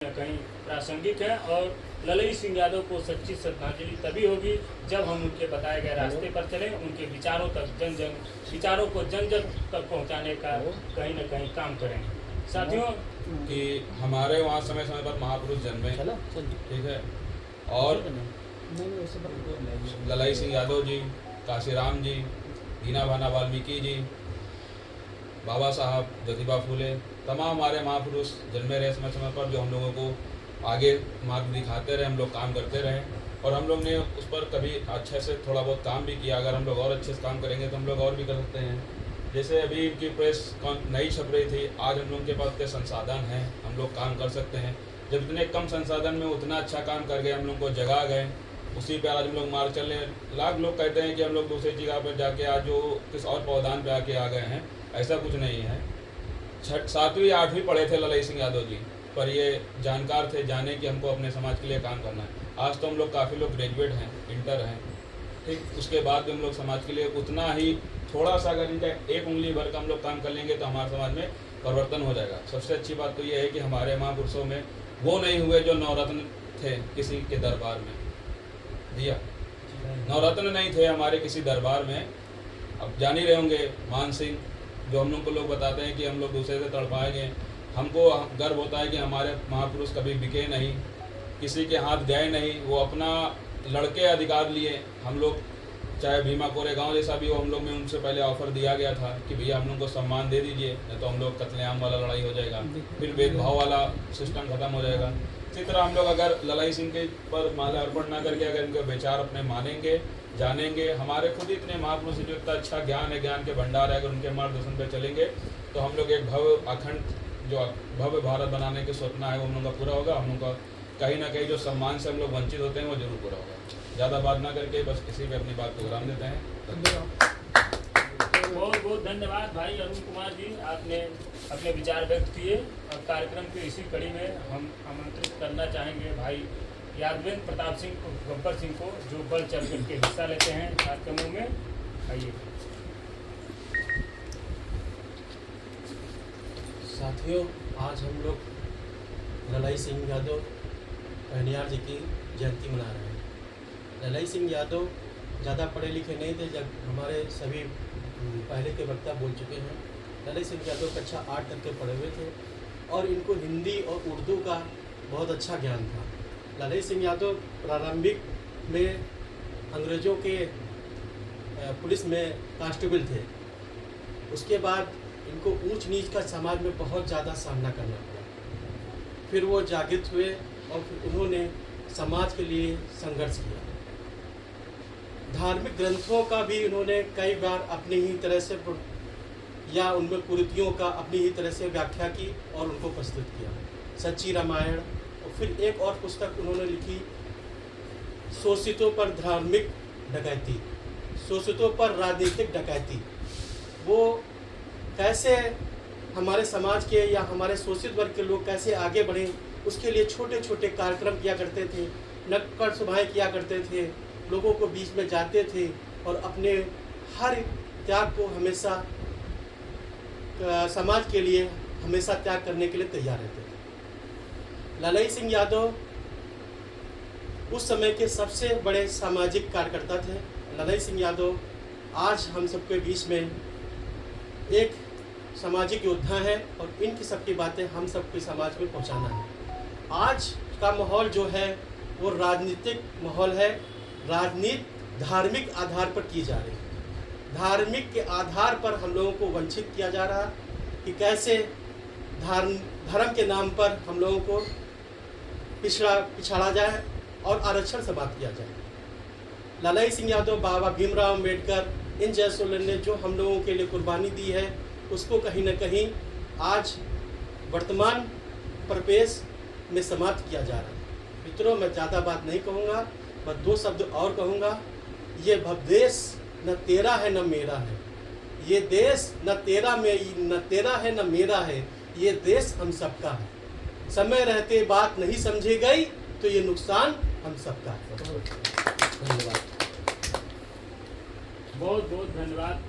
कहीं प्रासंगिक है और ललई सिंह यादव को सच्ची श्रद्धांजलि तभी होगी जब हम उनके बताए गए रास्ते पर चलें, उनके विचारों को जन तक पहुंचाने का कहीं न कहीं काम करें। साथियों कि हमारे वहाँ समय समय पर महापुरुष जन्मे, ठीक है, और ललई सिंह यादव जी, काशीराम जी, दीना भाना वाल्मीकि जी, बाबा साहब ज्योतिबा फूले, तमाम हमारे महापुरुष जन्मे रहे समय समय पर, जो हम लोगों को आगे मार्ग दिखाते रहे, हम लोग काम करते रहे और हम लोग ने उस पर कभी अच्छे से थोड़ा बहुत काम भी किया। अगर हम लोग और अच्छे से काम करेंगे तो हम लोग और भी कर सकते हैं। जैसे अभी इनकी प्रेस नई छप रही थी, आज हम लोग के पास इतने संसाधन हैं, हम लोग काम कर सकते हैं। जब इतने कम संसाधन में उतना अच्छा काम कर गए, हम लोग को जगा गए, उसी पर आज हम लोग मार्ग चल रहे हैं। लाख लोग कहते हैं कि हम लोग दूसरी जगह पर जाके आज जो किस और पौधान पे आके आ गए हैं, ऐसा कुछ नहीं है। 7वीं 8वीं पढ़े थे ललई सिंह यादव जी, पर ये जानकार थे, जाने कि हमको अपने समाज के लिए काम करना है। आज तो हम लोग काफ़ी लोग ग्रेजुएट हैं, इंटर हैं, ठीक, उसके बाद भी हम लोग समाज के लिए उतना ही थोड़ा सा अगर इनका एक उंगली भर का हम लोग काम कर लेंगे तो हमारे समाज में परिवर्तन हो जाएगा। सबसे अच्छी बात तो ये है कि हमारे महापुरुषों में वो नहीं हुए जो नवरत्न थे किसी के दरबार में, दिया नवरत्न नहीं थे हमारे किसी दरबार में। अब जान ही रहे होंगे मान सिंह, जो हम लोग को लोग बताते हैं कि हम लोग दूसरे से तड़पाए गए, हमको गर्व होता है कि हमारे महापुरुष कभी बिके नहीं, किसी के हाथ गए नहीं, वो अपना लड़के अधिकार लिए। हम लोग चाहे भीमा कोरेगांव जैसा भी हो, हम लोग में उनसे पहले ऑफर दिया गया था कि भैया हम लोग को सम्मान दे दीजिए, नहीं तो हम लोग कत्लेआम वाला लड़ाई हो जाएगा, फिर भेदभाव वाला सिस्टम खत्म हो जाएगा। इसी तरह हम लोग अगर ललई सिंह के पर माला अर्पण ना करके अगर इनके विचार अपने मानेंगे, जानेंगे, हमारे खुद इतने महापुरुष जो इतना अच्छा ज्ञान है, ज्ञान के भंडार है, अगर उनके मार्गदर्शन पर चलेंगे तो हम लोग एक भव्य अखंड जो भव्य भारत बनाने के सपना है वो हम लोग का पूरा होगा। हम लोग का कहीं ना कहीं जो सम्मान से हम लोग वंचित होते हैं वो जरूर पूरा होगा। ज़्यादा बात ना करके बस इसी पे अपनी बात को विराम देते हैं। बहुत बहुत धन्यवाद भाई अरुण कुमार जी, आपने अपने विचार व्यक्त किए और कार्यक्रम की इसी कड़ी में हम आमंत्रित करना चाहेंगे भाई यादवेंद्र प्रताप सिंह गब्बर सिंह को, जो बढ़ चढ़ करके हिस्सा लेते हैं कार्यक्रमों में। आइए साथियों, आज हम लोग ललई सिंह यादव पहनियार जी की जयंती मना रहे हैं। ललई सिंह यादव ज़्यादा पढ़े लिखे नहीं थे, जब हमारे सभी पहले के वक्ता बोल चुके हैं। ललई सिंह यादव कक्षा 8 तक के पढ़े हुए थे और इनको हिंदी और उर्दू का बहुत अच्छा ज्ञान था। ललई सिंह यादव प्रारंभिक में अंग्रेज़ों के पुलिस में कांस्टेबल थे। उसके बाद इनको ऊंच नीच का समाज में बहुत ज़्यादा सामना करना पड़ा। फिर वो जागृत हुए और फिर उन्होंने समाज के लिए संघर्ष किया। धार्मिक ग्रंथों का भी उन्होंने कई बार अपनी ही तरह से या उनमें कुरीतियों का अपनी ही तरह से व्याख्या की और उनको प्रस्तुत किया। सच्ची रामायण, और फिर एक और पुस्तक उन्होंने लिखी, शोषितों पर धार्मिक डकैती, शोषितों पर राजनीतिक डकैती। वो कैसे हमारे समाज के या हमारे शोषित वर्ग के लोग कैसे आगे बढ़ें, उसके लिए छोटे छोटे कार्यक्रम किया करते थे, नुक्कड़ सभाएं किया करते थे, लोगों को बीच में जाते थे और अपने हर त्याग को हमेशा समाज के लिए हमेशा त्याग करने के लिए तैयार रहते थे। ललई सिंह यादव उस समय के सबसे बड़े सामाजिक कार्यकर्ता थे। ललई सिंह यादव आज हम सबके बीच में एक सामाजिक योद्धा है और इनकी सबकी बातें हम सबके समाज में पहुंचाना है। आज का माहौल जो है वो राजनीतिक माहौल है। राजनीति धार्मिक आधार पर की जा रही है। धार्मिक के आधार पर हम लोगों को वंचित किया जा रहा कि कैसे धर्म के नाम पर हम लोगों को पिछाड़ा जाए और आरक्षण से बात किया जाए। ललई सिंह यादव, बाबा भीमराव अम्बेडकर, इन जैसों ने जो हम लोगों के लिए कुर्बानी दी है, उसको कहीं न कहीं आज वर्तमान परिपेश में समाप्त किया जा रहा है। मित्रों, मैं ज़्यादा बात नहीं कहूँगा, बस 2 शब्द और कहूँगा। ये भवदेश न तेरा है न मेरा है, ये देश न तेरा है न मेरा है, ये देश हम सबका है। समय रहते बात नहीं समझी गई तो ये नुकसान हम सबका है। धन्यवाद। बहुत बहुत धन्यवाद।